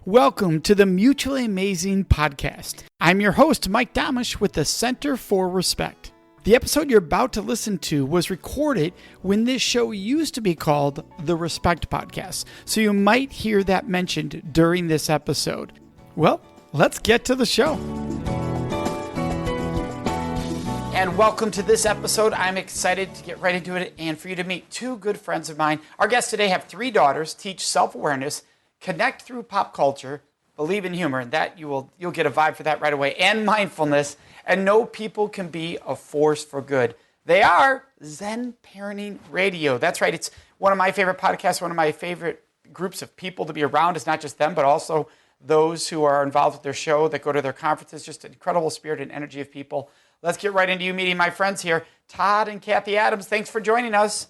Welcome to the Mutually Amazing Podcast. I'm your host, Mike Domish with the Center for Respect. The episode you're about to listen to was recorded when this show used to be called the Respect Podcast, so you might hear that mentioned during this episode. Well, let's get to the show. And welcome to this episode. I'm excited to get right into it and for you to meet two good friends of mine. Our guests today have three daughters, teach self-awareness, connect through pop culture, believe in humor, and that you'll get a vibe for that right away, and mindfulness, and know people can be a force for good. They are Zen Parenting Radio. That's right. It's one of my favorite podcasts, one of my favorite groups of people to be around. It's not just them, but also those who are involved with their show, that go to their conferences, just an incredible spirit and energy of people. Let's get right into you meeting my friends here. Todd and Cathy Adams, thanks for joining us.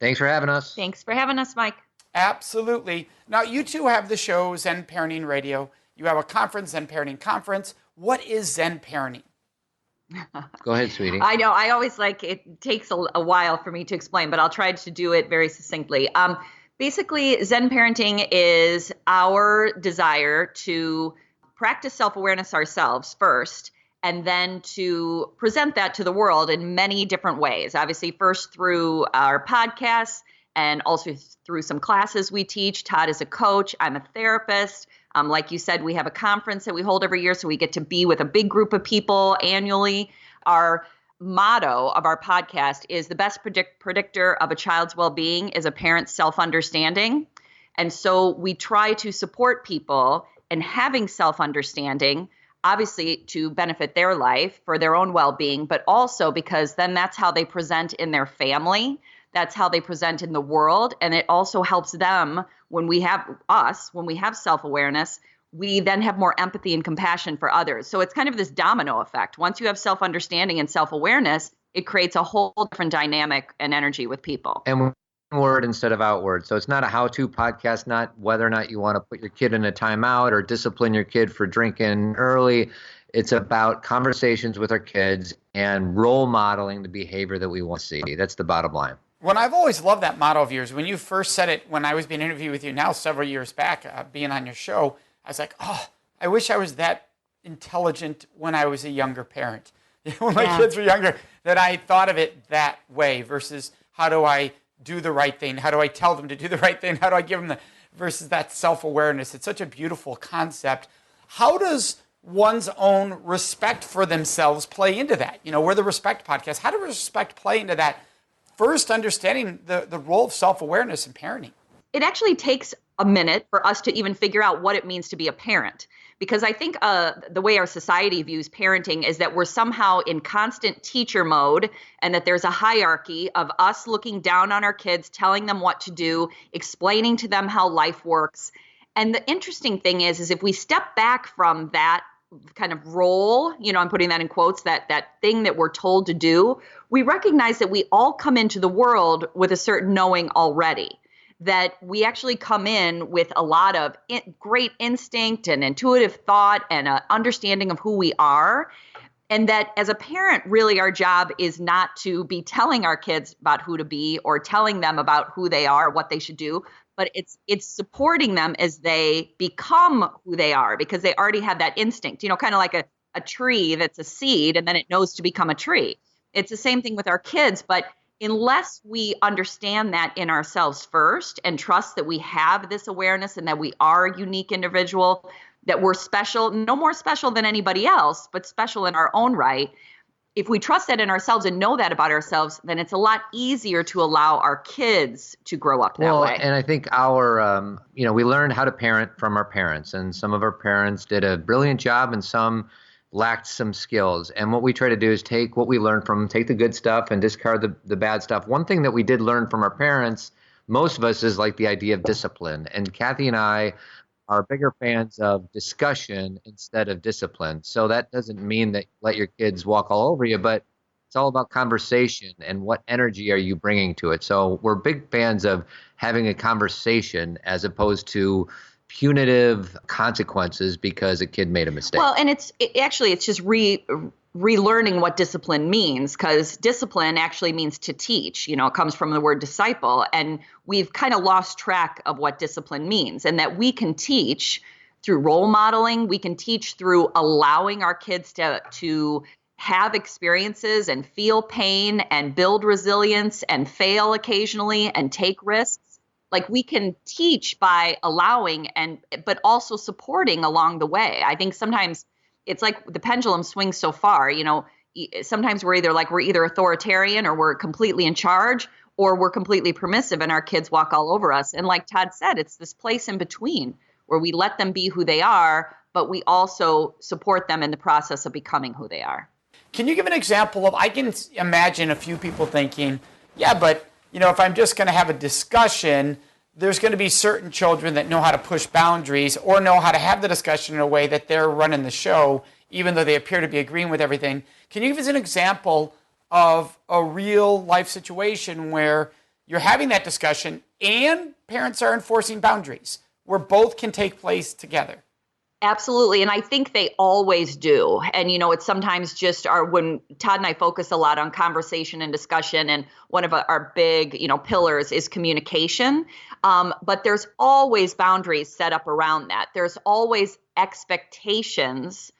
Thanks for having us. Thanks for having us, Mike. Absolutely. Now, you two have the show Zen Parenting Radio. You have a conference, Zen Parenting Conference. What is Zen Parenting? Go ahead, sweetie. I know. I always it takes a while for me to explain, but I'll try to do it very succinctly. Basically, Zen Parenting is our desire to practice self-awareness ourselves first, and then to present that to the world in many different ways. Obviously, first through our podcasts, and also through some classes we teach. Todd is a coach. I'm a therapist. Like you said, we have a conference that we hold every year, so we get to be with a big group of people annually. Our motto of our podcast is the best predictor of a child's well-being is a parent's self-understanding. And so we try to support people in having self-understanding, obviously to benefit their life, for their own well-being, but also because then that's how they present in their family. That's how they present in the world. And it also helps them when we have self-awareness, we then have more empathy and compassion for others. So it's kind of this domino effect. Once you have self-understanding and self-awareness, it creates a whole different dynamic and energy with people. And inward instead of outward. So it's not a how-to podcast, not whether or not you want to put your kid in a timeout or discipline your kid for drinking early. It's about conversations with our kids and role modeling the behavior that we want to see. That's the bottom line. Well, I've always loved that motto of yours. When you first said it, when I was being interviewed with you now several years back, being on your show, I was like, oh, I wish I was that intelligent when I was a younger parent. When my kids were younger, that I thought of it that way versus how do I do the right thing? How do I tell them to do the right thing? How do I give them versus that self-awareness? It's such a beautiful concept. How does one's own respect for themselves play into that? You know, we're the Respect Podcast. How does respect play into that? First, understanding the role of self-awareness in parenting. It actually takes a minute for us to even figure out what it means to be a parent. Because I think the way our society views parenting is that we're somehow in constant teacher mode and that there's a hierarchy of us looking down on our kids, telling them what to do, explaining to them how life works. And the interesting thing is if we step back from that kind of role, you know, I'm putting that in quotes, that thing that we're told to do, we recognize that we all come into the world with a certain knowing already, that we actually come in with a lot of great instinct and intuitive thought and an understanding of who we are. And that as a parent, really our job is not to be telling our kids about who to be or telling them about who they are, what they should do, but it's supporting them as they become who they are because they already have that instinct, you know, kind of like a tree that's a seed and then it knows to become a tree. It's the same thing with our kids, but unless we understand that in ourselves first and trust that we have this awareness and that we are a unique individual, that we're special, no more special than anybody else, but special in our own right. If we trust that in ourselves and know that about ourselves, then it's a lot easier to allow our kids to grow up that way. And I think we learned how to parent from our parents, and some of our parents did a brilliant job and some lacked some skills. And what we try to do is take what we learned from them, take the good stuff and discard the bad stuff. One thing that we did learn from our parents, most of us, is like the idea of discipline. And Cathy and I are bigger fans of discussion instead of discipline. So that doesn't mean that you let your kids walk all over you, but it's all about conversation and what energy are you bringing to it. So we're big fans of having a conversation as opposed to punitive consequences because a kid made a mistake. Well, and it's just relearning what discipline means, because discipline actually means to teach. You know, it comes from the word disciple, and we've kind of lost track of what discipline means, and that we can teach through role modeling. We can teach through allowing our kids to have experiences and feel pain and build resilience and fail occasionally and take risks. Like we can teach by allowing but also supporting along the way. I think sometimes it's like the pendulum swings so far, sometimes we're either authoritarian or we're completely in charge, or we're completely permissive and our kids walk all over us. And like Todd said, it's this place in between where we let them be who they are, but we also support them in the process of becoming who they are. Can you give an example of, I can imagine a few people thinking, yeah, but if I'm just going to have a discussion, there's going to be certain children that know how to push boundaries or know how to have the discussion in a way that they're running the show, even though they appear to be agreeing with everything. Can you give us an example of a real life situation where you're having that discussion and parents are enforcing boundaries, where both can take place together? Absolutely. And I think they always do. And, it's sometimes just when Todd and I focus a lot on conversation and discussion, and one of our big, pillars is communication. But there's always boundaries set up around that. There's always expectations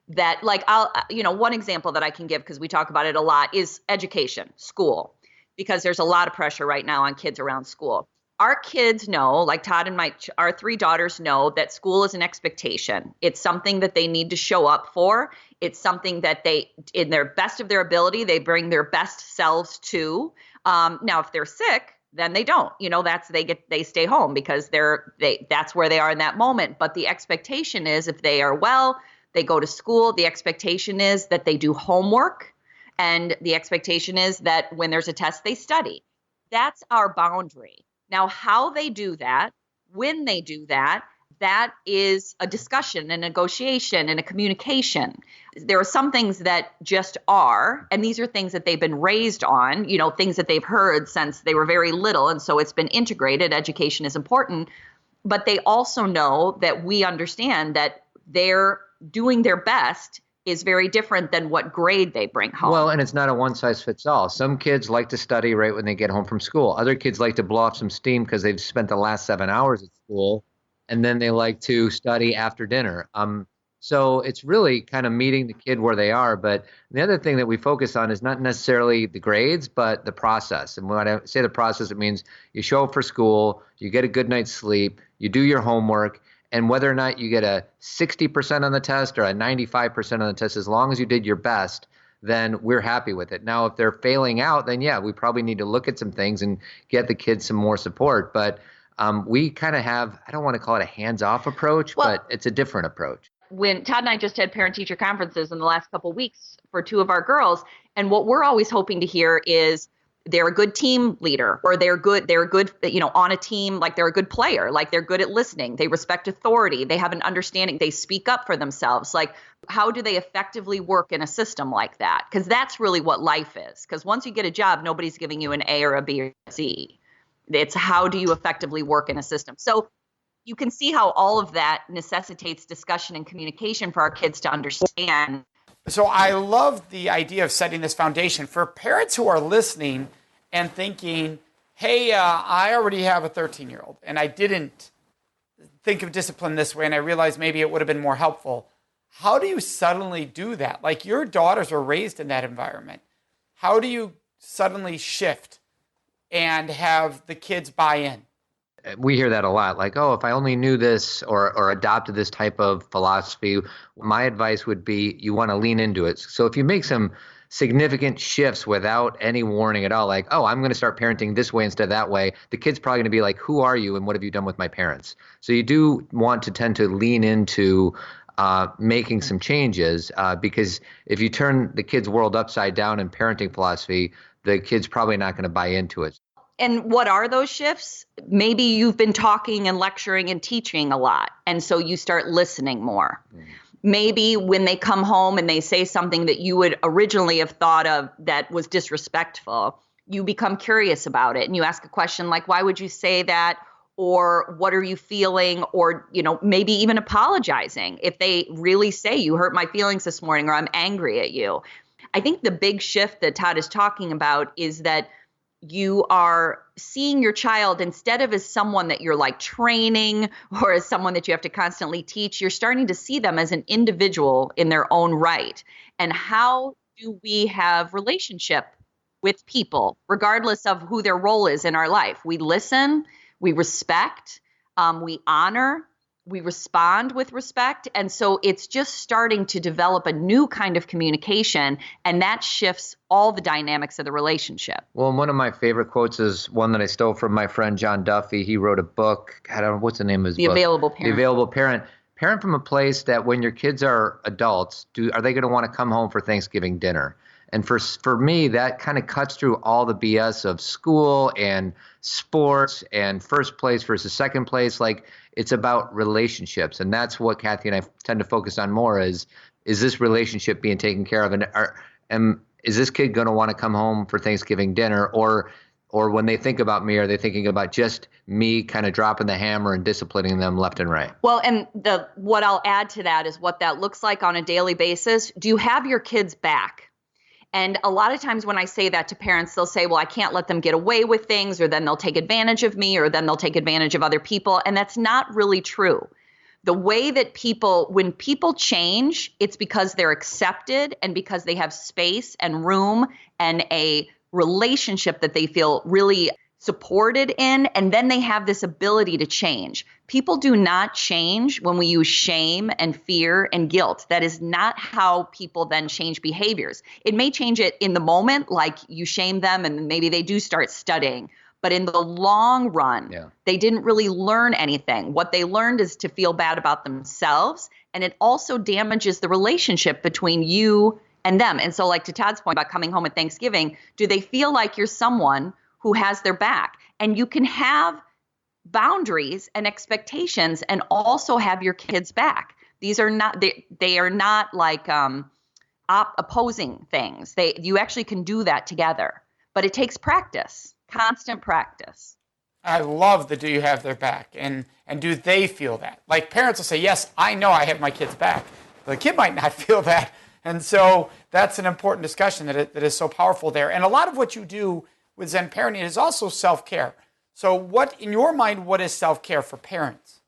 that, one example that I can give, because we talk about it a lot, is education, school, because there's a lot of pressure right now on kids around school. Our kids know, like Todd and our 3 daughters know, that school is an expectation. It's something that they need to show up for. It's something that they, in their best of their ability, they bring their best selves to. Now, if they're sick, then they don't. They stay home because that's where they are in that moment. But the expectation is, if they are well, they go to school. The expectation is that they do homework, and the expectation is that when there's a test, they study. That's our boundary. Now, how they do that, when they do that, that is a discussion, a negotiation, and a communication. There are some things that just are, and these are things that they've been raised on, things that they've heard since they were very little, and so it's been integrated. Education is important, but they also know that we understand that they're doing their best is very different than what grade they bring home. Well, and it's not a one-size-fits-all. Some kids like to study right when they get home from school. Other kids like to blow off some steam because they've spent the last 7 hours at school, and then they like to study after dinner. So it's really kind of meeting the kid where they are. But the other thing that we focus on is not necessarily the grades, but the process. And when I say the process, it means you show up for school, you get a good night's sleep, you do your homework, and whether or not you get a 60% on the test or a 95% on the test, as long as you did your best, then we're happy with it. Now, if they're failing out, then yeah, we probably need to look at some things and get the kids some more support. But we kind of have, I don't want to call it a hands-off approach, but it's a different approach. When Todd and I just had parent-teacher conferences in the last couple of weeks for 2 of our girls, and what we're always hoping to hear is, they're a good team leader, or they're good, on a team, like they're a good player, like they're good at listening. They respect authority. They have an understanding. They speak up for themselves. Like, how do they effectively work in a system like that? Because that's really what life is. Because once you get a job, nobody's giving you an A or a B or a C. It's how do you effectively work in a system? So you can see how all of that necessitates discussion and communication for our kids to understand. So I love the idea of setting this foundation for parents who are listening and thinking, hey, I already have a 13-year-old and I didn't think of discipline this way, and I realized maybe it would have been more helpful. How do you suddenly do that? Like, your daughters were raised in that environment. How do you suddenly shift and have the kids buy in? We hear that a lot, like, oh, if I only knew this or adopted this type of philosophy, my advice would be you want to lean into it. So if you make some significant shifts without any warning at all, like, oh, I'm going to start parenting this way instead of that way, the kid's probably going to be like, who are you and what have you done with my parents? So you do want to tend to lean into making some changes because if you turn the kid's world upside down in parenting philosophy, the kid's probably not going to buy into it. And what are those shifts? Maybe you've been talking and lecturing and teaching a lot, and so you start listening more. Maybe when they come home and they say something that you would originally have thought of that was disrespectful, you become curious about it and you ask a question like, why would you say that? Or what are you feeling? Or, maybe even apologizing if they really say, you hurt my feelings this morning, or I'm angry at you. I think the big shift that Todd is talking about is that you are seeing your child instead of as someone that you're like training or as someone that you have to constantly teach, you're starting to see them as an individual in their own right. And how do we have relationship with people, regardless of who their role is in our life? We listen, we respect, we honor, we respond with respect. And so it's just starting to develop a new kind of communication, and that shifts all the dynamics of the relationship. Well, one of my favorite quotes is one that I stole from my friend John Duffy. He wrote a book. I don't know, what's the name of his book? The Available Parent. The Available Parent. Parent from a place that when your kids are adults, are they going to want to come home for Thanksgiving dinner? And for me, that kind of cuts through all the BS of school and sports and first place versus second place. Like, it's about relationships. And that's what Cathy and I tend to focus on more is this relationship being taken care of? And is this kid going to want to come home for Thanksgiving dinner? Or when they think about me, are they thinking about just me kind of dropping the hammer and disciplining them left and right? Well, and what I'll add to that is what that looks like on a daily basis. Do you have your kids back? And a lot of times when I say that to parents, they'll say, well, I can't let them get away with things, or then they'll take advantage of me, or then they'll take advantage of other people. And that's not really true. The way that when people change, it's because they're accepted and because they have space and room and a relationship that they feel really supported in, and then they have this ability to change. People do not change when we use shame and fear and guilt. That is not how people then change behaviors. It may change it in the moment, like you shame them and maybe they do start studying. But in the long run, they didn't really learn anything. What they learned is to feel bad about themselves, and it also damages the relationship between you and them. And so, like to Todd's point about coming home at Thanksgiving, do they feel like you're someone who has their back? And you can have boundaries and expectations and also have your kids back. These are not, they are not like opposing things. You actually can do that together, but it takes practice, constant practice. I love the do you have their back, and do they feel that? Like, parents will say, yes, I know I have my kid's back. But the kid might not feel that. And so that's an important discussion that is so powerful there. And a lot of what you do with Zen Parenting is also self-care. So in your mind, what is self-care for parents?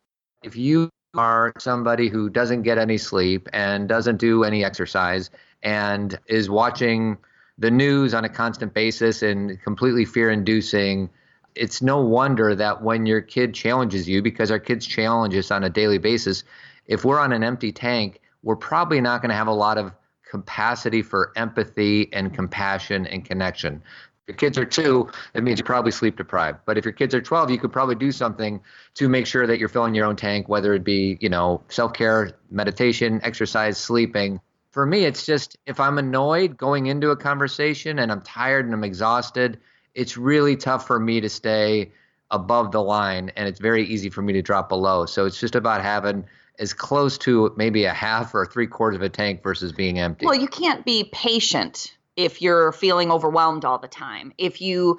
If you are somebody who doesn't get any sleep and doesn't do any exercise and is watching the news on a constant basis and completely fear-inducing, it's no wonder that when your kid challenges you, because our kids challenge us on a daily basis, if we're on an empty tank, we're probably not going to have a lot of capacity for empathy and compassion and connection. If your kids are 2, it means you're probably sleep deprived. But if your kids are 12, you could probably do something to make sure that you're filling your own tank, whether it be, self-care, meditation, exercise, sleeping. For me, it's just, if I'm annoyed going into a conversation and I'm tired and I'm exhausted, it's really tough for me to stay above the line, and it's very easy for me to drop below. So it's just about having as close to maybe a half or 3/4 of a tank versus being empty. Well, you can't be patient if you're feeling overwhelmed all the time. You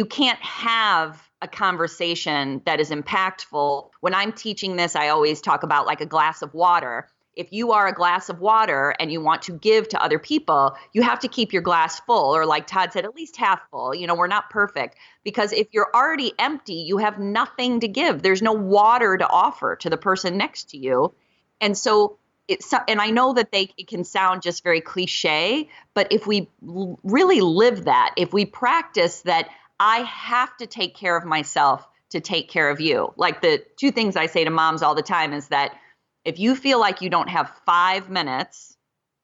can't have a conversation that is impactful. When I'm teaching this, I always talk about like a glass of water. If you are a glass of water and you want to give to other people, you have to keep your glass full, or like Todd said, at least half full. We're not perfect, because if you're already empty, you have nothing to give. There's no water to offer to the person next to you. And so and I know that it can sound just very cliche, but if we really live that, if we practice that, I have to take care of myself to take care of you. Like the 2 things I say to moms all the time is that if you feel like you don't have 5 minutes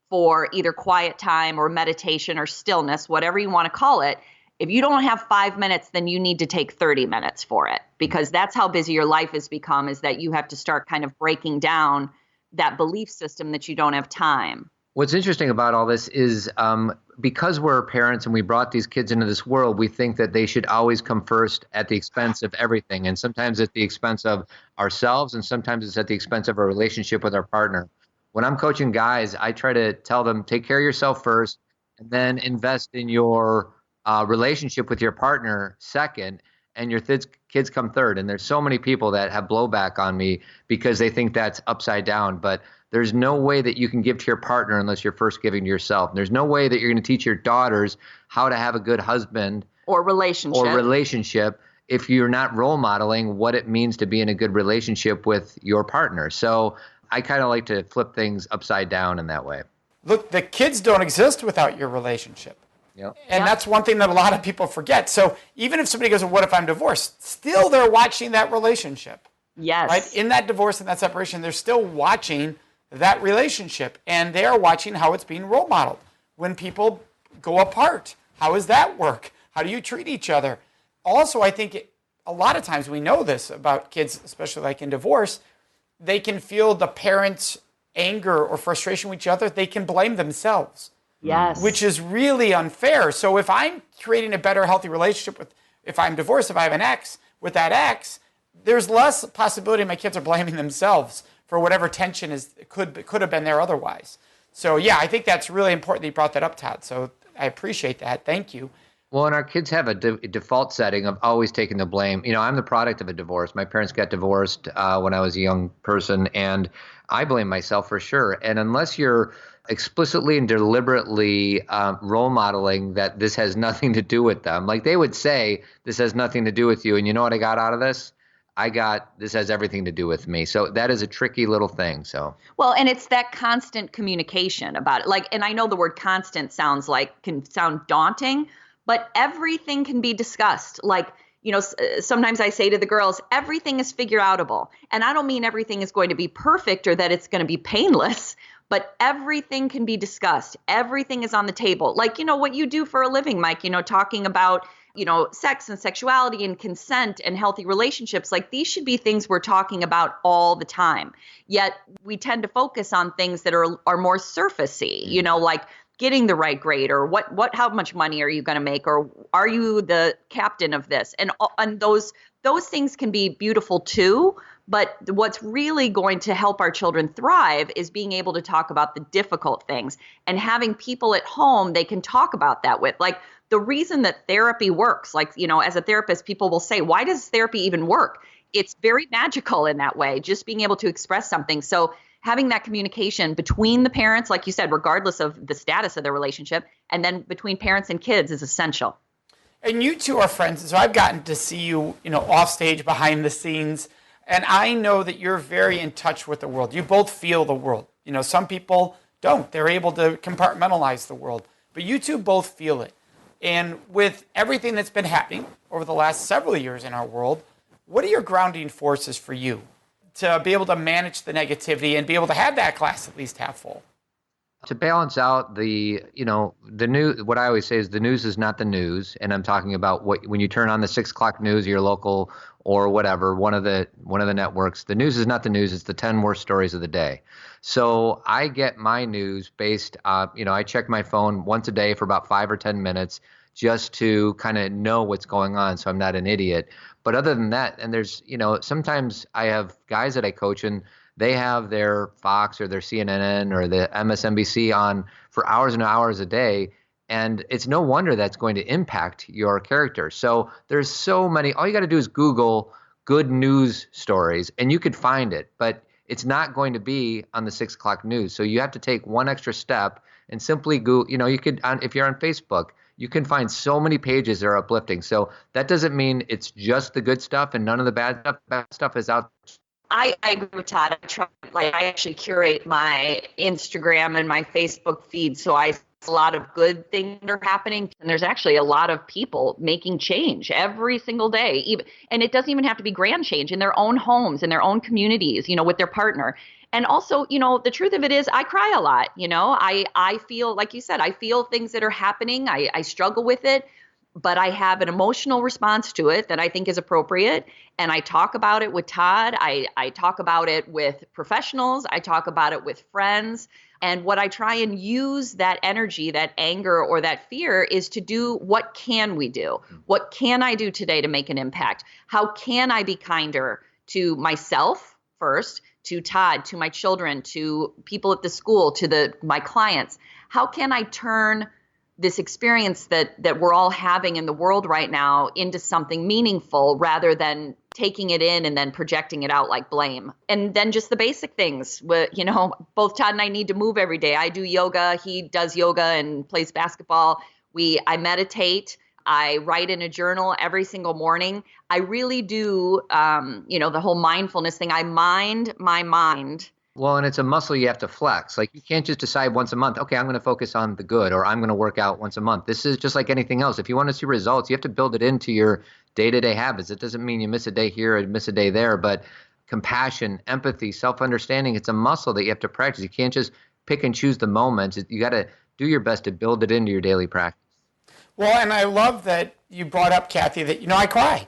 for either quiet time or meditation or stillness, whatever you want to call it, if you don't have 5 minutes, then you need to take 30 minutes for it, because that's how busy your life has become, is that you have to start kind of breaking down that belief system that you don't have time. What's interesting about all this is because we're parents and we brought these kids into this world, we think that they should always come first at the expense of everything. And sometimes at the expense of ourselves, and sometimes it's at the expense of our relationship with our partner. When I'm coaching guys, I try to tell them, take care of yourself first, and then invest in your relationship with your partner second, and your kids come third. And there's so many people that have blowback on me because they think that's upside down. But there's no way that you can give to your partner unless you're first giving to yourself. And there's no way that you're going to teach your daughters how to have a good husband or relationship if you're not role modeling what it means to be in a good relationship with your partner. So I kind of like to flip things upside down in that way. Look, the kids don't exist without your relationship. Yep. And that's one thing that a lot of people forget. So even if somebody goes, well, what if I'm divorced? Still, they're watching that relationship. Yes. Right? In that divorce and that separation, they're still watching that relationship. And they are watching how it's being role modeled. When people go apart, how does that work? How do you treat each other? Also, I think a lot of times we know this about kids, especially like in divorce, they can feel the parents' anger or frustration with each other. They can blame themselves. Yes. Which is really unfair. So if I'm creating a better, healthy relationship with, if I'm divorced, if I have an ex, with that ex, there's less possibility my kids are blaming themselves for whatever tension could have been there otherwise. So yeah, I think that's really important that you brought that up, Todd. So I appreciate that. Thank you. Well, and our kids have a default setting of always taking the blame. You know, I'm the product of a divorce. My parents got divorced when I was a young person, and I blame myself for sure. And unless you're explicitly and deliberately role modeling that this has nothing to do with them, like they would say, this has nothing to do with you. And you know what I got out of this? This has everything to do with me. So that is a tricky little thing. So, well, and it's that constant communication about it. Like, and I know the word constant can sound daunting, but everything can be discussed. Like, you know, sometimes I say to the girls, everything is figure outable. And I don't mean everything is going to be perfect or that it's going to be painless, but everything can be discussed. Everything is on the table. Like, you know, what you do for a living, Mike, you know, talking about, you know, sex and sexuality and consent and healthy relationships, like these should be things we're talking about all the time. Yet we tend to focus on things that are more surfacey, you know, like getting the right grade or how much money are you going to make, or are you the captain of this? And those things can be beautiful too. But what's really going to help our children thrive is being able to talk about the difficult things and having people at home they can talk about that with. Like the reason that therapy works, like, you know, as a therapist, people will say, why does therapy even work? It's very magical in that way, just being able to express something. So having that communication between the parents, like you said, regardless of the status of their relationship, and then between parents and kids is essential. And you two are friends, so I've gotten to see you, you know, off stage, behind the scenes, and I know that you're very in touch with the world. You both feel the world. You know, some people don't. They're able to compartmentalize the world, but you two both feel it. And with everything that's been happening over the last several years in our world, what are your grounding forces for you to be able to manage the negativity and be able to have that glass at least half full? To balance out the news, what I always say is the news is not the news. And I'm talking about when you turn on the 6 o'clock news, your local or whatever, one of the networks, the news is not the news. It's the 10 worst stories of the day. So I get my news based, I check my phone once a day for about 5 or 10 minutes just to kind of know what's going on. So I'm not an idiot. But other than that, and there's, sometimes I have guys that I coach and they have their Fox or their CNN or the MSNBC on for hours and hours a day. And it's no wonder that's going to impact your character. So there's so many, all you got to do is Google good news stories and you could find it, but it's not going to be on the 6 o'clock news. So you have to take one extra step and simply Google, you could, if you're on Facebook, you can find so many pages that are uplifting. So that doesn't mean it's just the good stuff and none of the bad stuff. Bad stuff is out. I agree with Todd. I actually curate my Instagram and my Facebook feed, so I see a lot of good things that are happening, and there's actually a lot of people making change every single day. And it doesn't even have to be grand change in their own homes, in their own communities, with their partner. And also, the truth of it is I cry a lot. I feel, like you said, I feel things that are happening. I struggle with it. But I have an emotional response to it that I think is appropriate. And I talk about it with Todd. I talk about it with professionals. I talk about it with friends. And what I try and use that energy, that anger or that fear is to do, what can we do? What can I do today to make an impact? How can I be kinder to myself first, to Todd, to my children, to people at the school, to my clients? How can I turn this experience that we're all having in the world right now into something meaningful rather than taking it in and then projecting it out like blame? And then just the basic things. Both Todd and I need to move every day. I do yoga. He does yoga and plays basketball. I meditate. I write in a journal every single morning. I really do, the whole mindfulness thing. I mind my mind. Well, and it's a muscle you have to flex. Like you can't just decide once a month, okay, I'm going to focus on the good, or I'm going to work out once a month. This is just like anything else. If you want to see results, you have to build it into your day-to-day habits. It doesn't mean you miss a day here or miss a day there, but compassion, empathy, self-understanding, it's a muscle that you have to practice. You can't just pick and choose the moments. You got to do your best to build it into your daily practice. Well, and I love that you brought up, Cathy, that, I cry.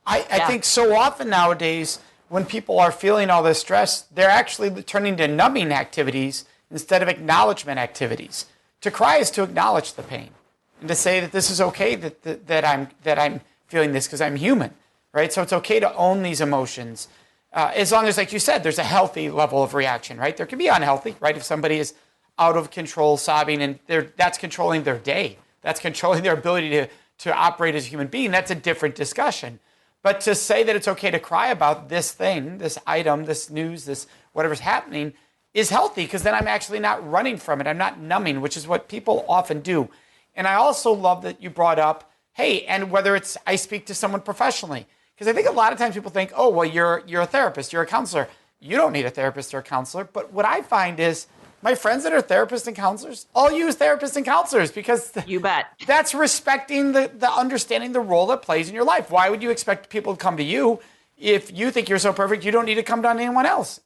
I think so often nowadays when people are feeling all this stress, they're actually turning to numbing activities instead of acknowledgement activities. To cry is to acknowledge the pain and to say that this is okay, that I'm feeling this because I'm human, right? So it's okay to own these emotions. As long as, like you said, there's a healthy level of reaction, right? There can be unhealthy, right? If somebody is out of control, sobbing, and that's controlling their day, that's controlling their ability to operate as a human being, that's a different discussion. But to say that it's okay to cry about this thing, this item, this news, this whatever's happening, is healthy, because then I'm actually not running from it. I'm not numbing, which is what people often do. And I also love that you brought up, hey, and whether it's I speak to someone professionally, because I think a lot of times people think, oh, well, you're a therapist, you're a counselor. You don't need a therapist or a counselor. But what I find is my friends that are therapists and counselors all use therapists and counselors, because you bet that's respecting the understanding the role it plays in your life. Why would you expect people to come to you if you think you're so perfect you don't need to come down to anyone else?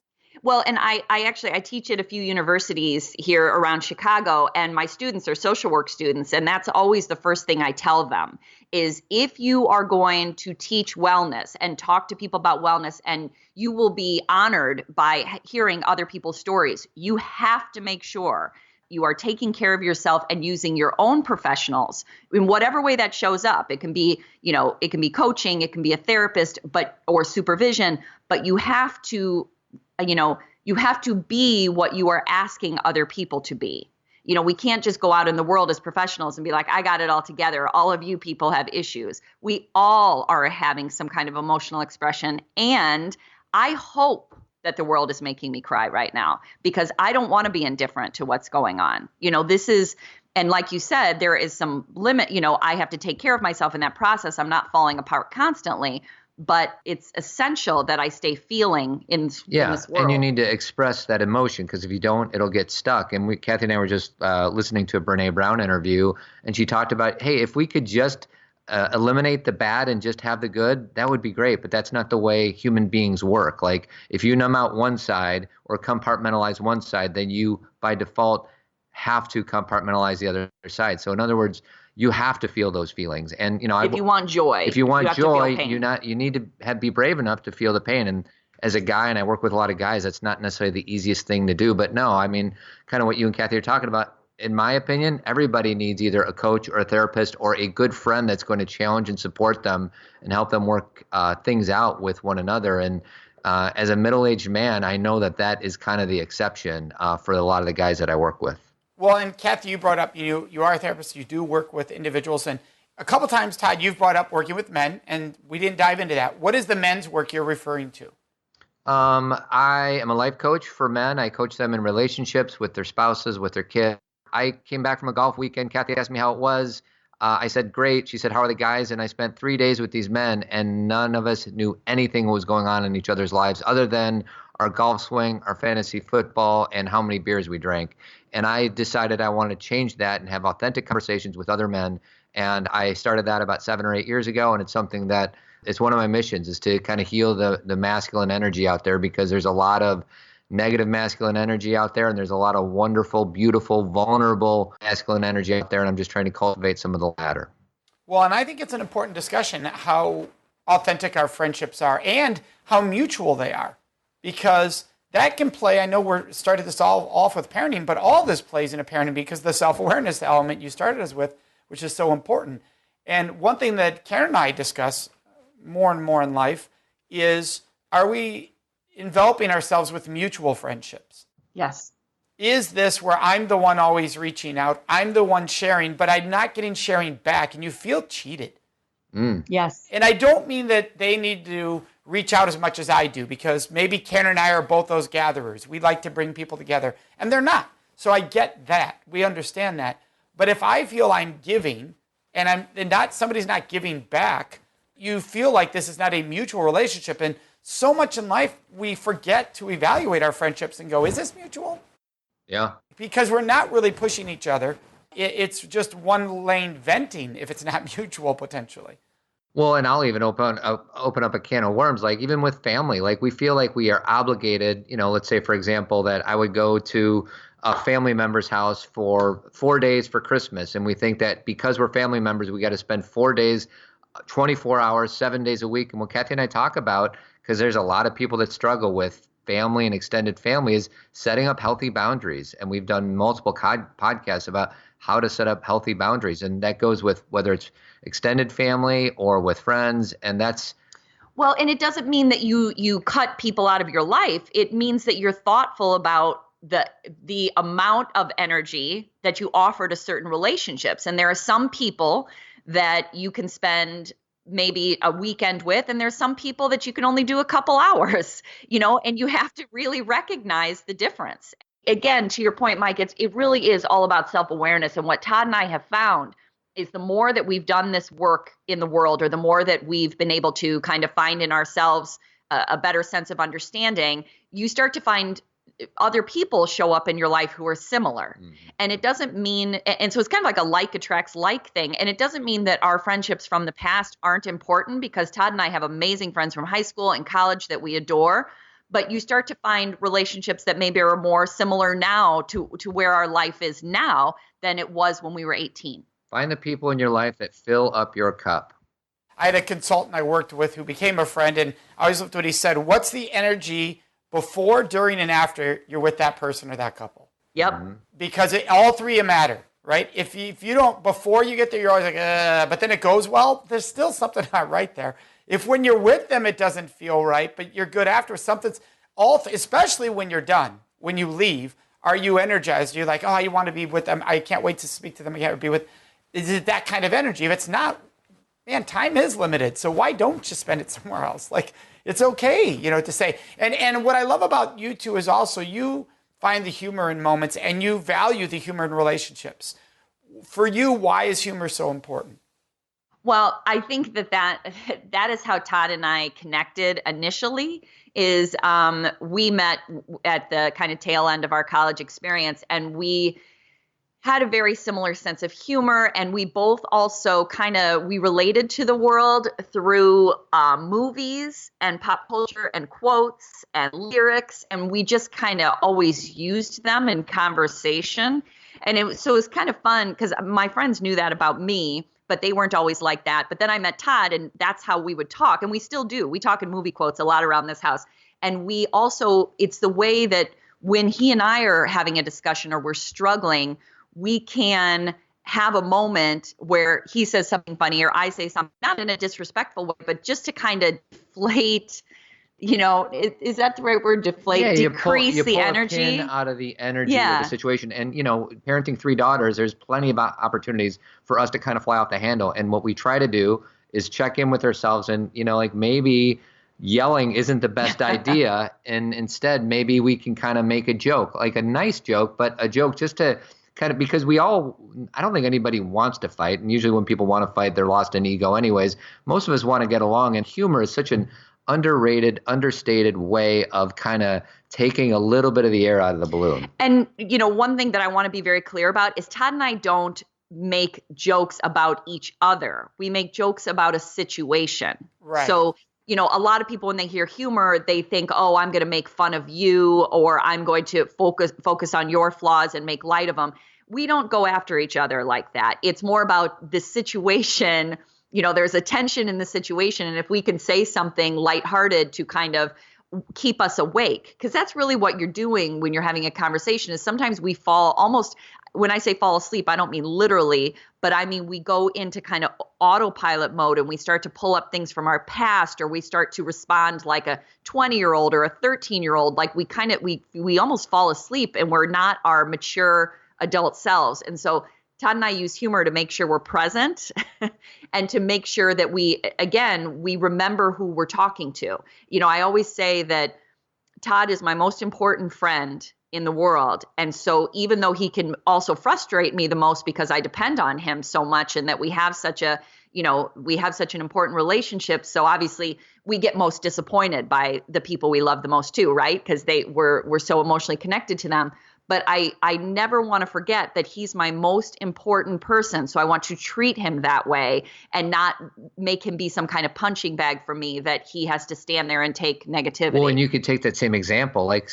Well, and I teach at a few universities here around Chicago, and my students are social work students, and that's always the first thing I tell them is if you are going to teach wellness and talk to people about wellness, and you will be honored by hearing other people's stories, you have to make sure you are taking care of yourself and using your own professionals in whatever way that shows up. It can be, it can be coaching, it can be a therapist, or supervision, but you have to be what you are asking other people to be. We can't just go out in the world as professionals and be like, I got it all together. All of you people have issues. We all are having some kind of emotional expression. And I hope that the world is making me cry right now, because I don't want to be indifferent to what's going on. And like you said, there is some limit. I have to take care of myself in that process. I'm not falling apart constantly. But it's essential that I stay feeling in this world. And you need to express that emotion, because if you don't, it'll get stuck. And Cathy and I were just listening to a Brene Brown interview, and she talked about, hey, if we could just eliminate the bad and just have the good, that would be great. But that's not the way human beings work. Like if you numb out one side or compartmentalize one side, then you by default have to compartmentalize the other side. So in other words, you have to feel those feelings. And, if you want joy, you need to be brave enough to feel the pain. And as a guy, and I work with a lot of guys, that's not necessarily the easiest thing to do. But no, I mean, kind of what you and Cathy are talking about, in my opinion, everybody needs either a coach or a therapist or a good friend that's going to challenge and support them and help them work things out with one another. And as a middle-aged man, I know that is kind of the exception for a lot of the guys that I work with. Well, and Cathy, you brought up, you are a therapist, you do work with individuals, and a couple times, Todd, you've brought up working with men, and we didn't dive into that. What is the men's work you're referring to? I am a life coach for men. I coach them in relationships with their spouses, with their kids. I came back from a golf weekend. Cathy asked me how it was. I said, great. She said, how are the guys? And I spent 3 days with these men, and none of us knew anything was going on in each other's lives other than our golf swing, our fantasy football, and how many beers we drank. And I decided I wanted to change that and have authentic conversations with other men. And I started that about 7 or 8 years ago. And it's something that it's one of my missions, is to kind of heal the masculine energy out there, because there's a lot of negative masculine energy out there. And there's a lot of wonderful, beautiful, vulnerable masculine energy out there. And I'm just trying to cultivate some of the latter. Well, and I think it's an important discussion how authentic our friendships are and how mutual they are, because that can play. I know we're started this all off with parenting, but all this plays into parenting because the self-awareness element you started us with, which is so important. And one thing that Karen and I discuss more and more in life is, are we enveloping ourselves with mutual friendships? Yes. Is this where I'm the one always reaching out, I'm the one sharing, but I'm not getting sharing back, and you feel cheated? Yes. And I don't mean that they need to reach out as much as I do, because maybe Karen and I are both those gatherers. We like to bring people together, and they're not. So I get that. We understand that. But if I feel I'm giving somebody's not giving back, you feel like this is not a mutual relationship. And so much in life, we forget to evaluate our friendships and go, is this mutual? Yeah. Because we're not really pushing each other. It's just one lane venting if it's not mutual potentially. Well, and I'll even open up a can of worms. Like even with family, like we feel like we are obligated. Let's say, for example, that I would go to a family member's house for 4 days for Christmas, and we think that because we're family members, we got to spend 4 days, 24 hours, 7 days a week. And what Cathy and I talk about, because there's a lot of people that struggle with family and extended family, is setting up healthy boundaries. And we've done multiple podcasts about how to set up healthy boundaries. And that goes with whether it's extended family or with friends. And that's... Well, and it doesn't mean that you cut people out of your life. It means that you're thoughtful about the amount of energy that you offer to certain relationships. And there are some people that you can spend maybe a weekend with, and there's some people that you can only do a couple hours, and you have to really recognize the difference. Again, to your point, Mike, it really is all about self-awareness. And what Todd and I have found is the more that we've done this work in the world, or the more that we've been able to kind of find in ourselves a better sense of understanding, you start to find other people show up in your life who are similar. Mm-hmm. And it doesn't mean, and so it's kind of like a like attracts like thing. And it doesn't mean that our friendships from the past aren't important, because Todd and I have amazing friends from high school and college that we adore. But you start to find relationships that maybe are more similar now to where our life is now than it was when we were 18. Find the people in your life that fill up your cup. I had a consultant I worked with who became a friend, and I always loved what he said. What's the energy before, during, and after you're with that person or that couple? Yep. Mm-hmm. Because all three matter, right? If you don't, before you get there, you're always like, but then it goes well, there's still something not right there. If when you're with them, it doesn't feel right, but you're good after, something's especially when you're done, when you leave, are you energized? You're like, oh, you want to be with them. I can't wait to speak to them. I can't be with. Is it that kind of energy? If it's not, man, time is limited. So why don't you spend it somewhere else? Like, it's okay, to say. And what I love about you two is also you find the humor in moments and you value the humor in relationships. For you, why is humor so important? Well, I think that is how Todd and I connected initially. Is we met at the kind of tail end of our college experience, and we had a very similar sense of humor, and we both also we related to the world through movies and pop culture and quotes and lyrics, and we just kind of always used them in conversation. And it was kind of fun because my friends knew that about me, but they weren't always like that. But then I met Todd, and that's how we would talk, and we still do. We talk in movie quotes a lot around this house. And we also, it's the way that when he and I are having a discussion or we're struggling, we can have a moment where he says something funny or I say something, not in a disrespectful way, but just to kind of deflate, is that the right word? Deflate, yeah, decrease you pull the energy. A pin out of the energy of the situation. And, parenting 3 daughters, there's plenty of opportunities for us to kind of fly off the handle. And what we try to do is check in with ourselves and, maybe yelling isn't the best idea. And instead, maybe we can kind of make a joke, like a nice joke, but a joke just to kind of, because I don't think anybody wants to fight. And usually when people want to fight, they're lost in ego anyways. Most of us want to get along, and humor is such an underrated, understated way of kind of taking a little bit of the air out of the balloon. And, one thing that I want to be very clear about is Todd and I don't make jokes about each other. We make jokes about a situation. Right. So, a lot of people, when they hear humor, they think, oh, I'm going to make fun of you, or I'm going to focus on your flaws and make light of them. We don't go after each other like that. It's more about the situation. There's a tension in the situation. And if we can say something lighthearted to kind of keep us awake, because that's really what you're doing when you're having a conversation, is sometimes we fall almost, when I say fall asleep, I don't mean literally, but I mean we go into kind of autopilot mode and we start to pull up things from our past, or we start to respond like a 20-year-old or a 13-year-old. Like we almost fall asleep and we're not our mature adult selves. And so Todd and I use humor to make sure we're present and to make sure that we remember who we're talking to. I always say that Todd is my most important friend in the world. And so even though he can also frustrate me the most because I depend on him so much, and that we have such an important relationship. So obviously we get most disappointed by the people we love the most too, right? Because we're so emotionally connected to them. But I never want to forget that he's my most important person. So I want to treat him that way and not make him be some kind of punching bag for me that he has to stand there and take negativity. Well, and you could take that same example, like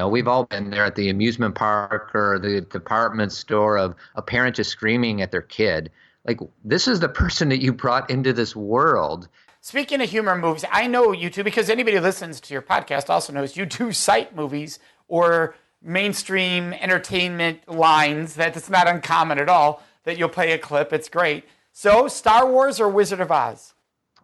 we've all been there at the amusement park or the department store of a parent just screaming at their kid. Like, this is the person that you brought into this world. Speaking of humor movies, I know you two, because anybody who listens to your podcast also knows you do cite movies or mainstream entertainment lines. That's not uncommon at all, that you'll play a clip. It's great. So, Star Wars or Wizard of Oz?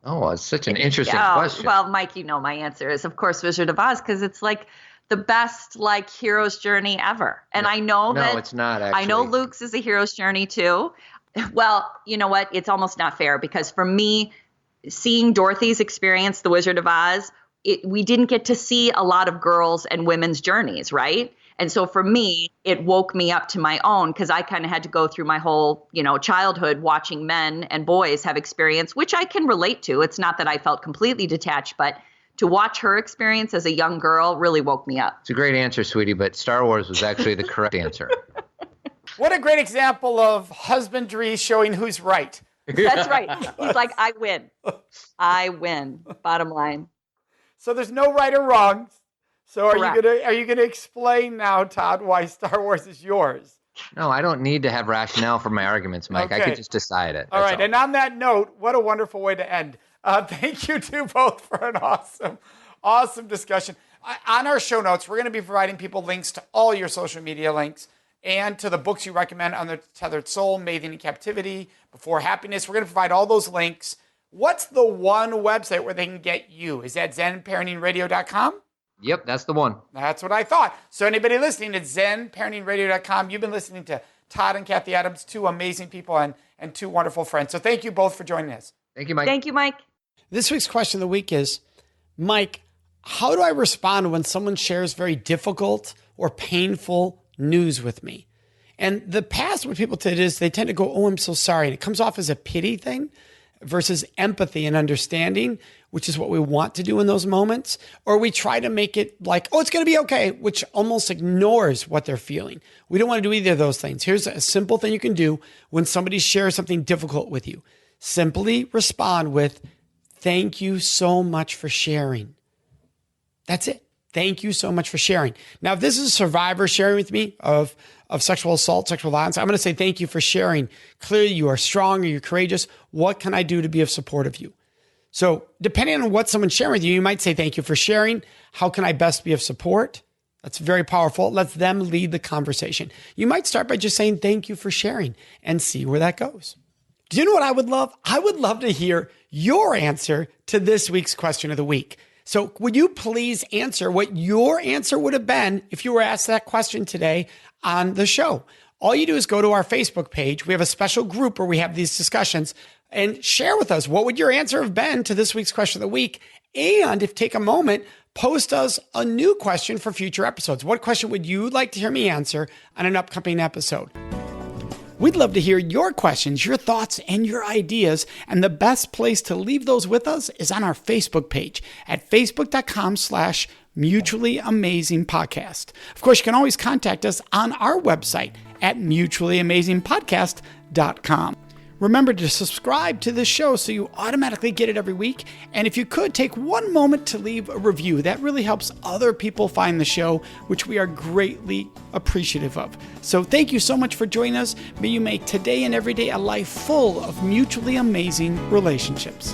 Oh, it's such an interesting question. Well, Mike, my answer is, of course, Wizard of Oz, because it's like the best hero's journey ever. And I know that it's not, actually. I know Luke's is a hero's journey too. Well, you know what? It's almost not fair, because for me, seeing Dorothy's experience, The Wizard of Oz, we didn't get to see a lot of girls' and women's journeys, right? And so for me, it woke me up to my own, because I kind of had to go through my whole, childhood watching men and boys have experience, which I can relate to. It's not that I felt completely detached, but to watch her experience as a young girl really woke me up. It's a great answer, sweetie, but Star Wars was actually the correct answer. What a great example of husbandry showing who's right. That's right. He's like, I win. I win. Bottom line. So there's no right or wrong. So are Correct. you gonna explain now, Todd, why Star Wars is yours? No, I don't need to have rationale for my arguments, Mike. Okay. I could just decide it. All right. And on that note, what a wonderful way to end. Thank you two both for an awesome discussion. On our show notes, we're going to be providing people links to all your social media links and to the books you recommend, Untethered Soul, Mating in Captivity, Before Happiness. We're going to provide all those links. What's the one website where they can get you? Is that ZenParentingRadio.com? Yep, that's the one. That's what I thought. So anybody listening, it's ZenParentingRadio.com. You've been listening to Todd and Cathy Adams, two amazing people and two wonderful friends. So thank you both for joining us. Thank you, Mike. Thank you, Mike. This week's question of the week is, Mike, how do I respond when someone shares very difficult or painful news with me? And the past, what people did is they tend to go, oh, I'm so sorry. And it comes off as a pity thing versus empathy and understanding, which is what we want to do in those moments. Or we try to make it like, oh, it's going to be okay, which almost ignores what they're feeling. We don't want to do either of those things. Here's a simple thing you can do when somebody shares something difficult with you. Simply respond with, thank you so much for sharing. That's it. Thank you so much for sharing. Now, if this is a survivor sharing with me of sexual assault, sexual violence, I'm going to say thank you for sharing. Clearly, you are strong or you're courageous. What can I do to be of support of you? So depending on what someone's sharing with you, you might say thank you for sharing. How can I best be of support? That's very powerful. It lets them lead the conversation. You might start by just saying thank you for sharing and see where that goes. Do you know what I would love? I would love to hear your answer to this week's question of the week. So would you please answer what your answer would have been if you were asked that question today on the show? All you do is go to our Facebook page. We have a special group where we have these discussions, and share with us what would your answer have been to this week's question of the week. And if take a moment, post us a new question for future episodes. What question would you like to hear me answer on an upcoming episode? We'd love to hear your questions, your thoughts, and your ideas. And the best place to leave those with us is on our Facebook page at facebook.com/Mutually Amazing Podcast. Of course, you can always contact us on our website at mutuallyamazingpodcast.com. Remember to subscribe to this show so you automatically get it every week. And if you could, take one moment to leave a review. That really helps other people find the show, which we are greatly appreciative of. So thank you so much for joining us. May you make today and every day a life full of mutually amazing relationships.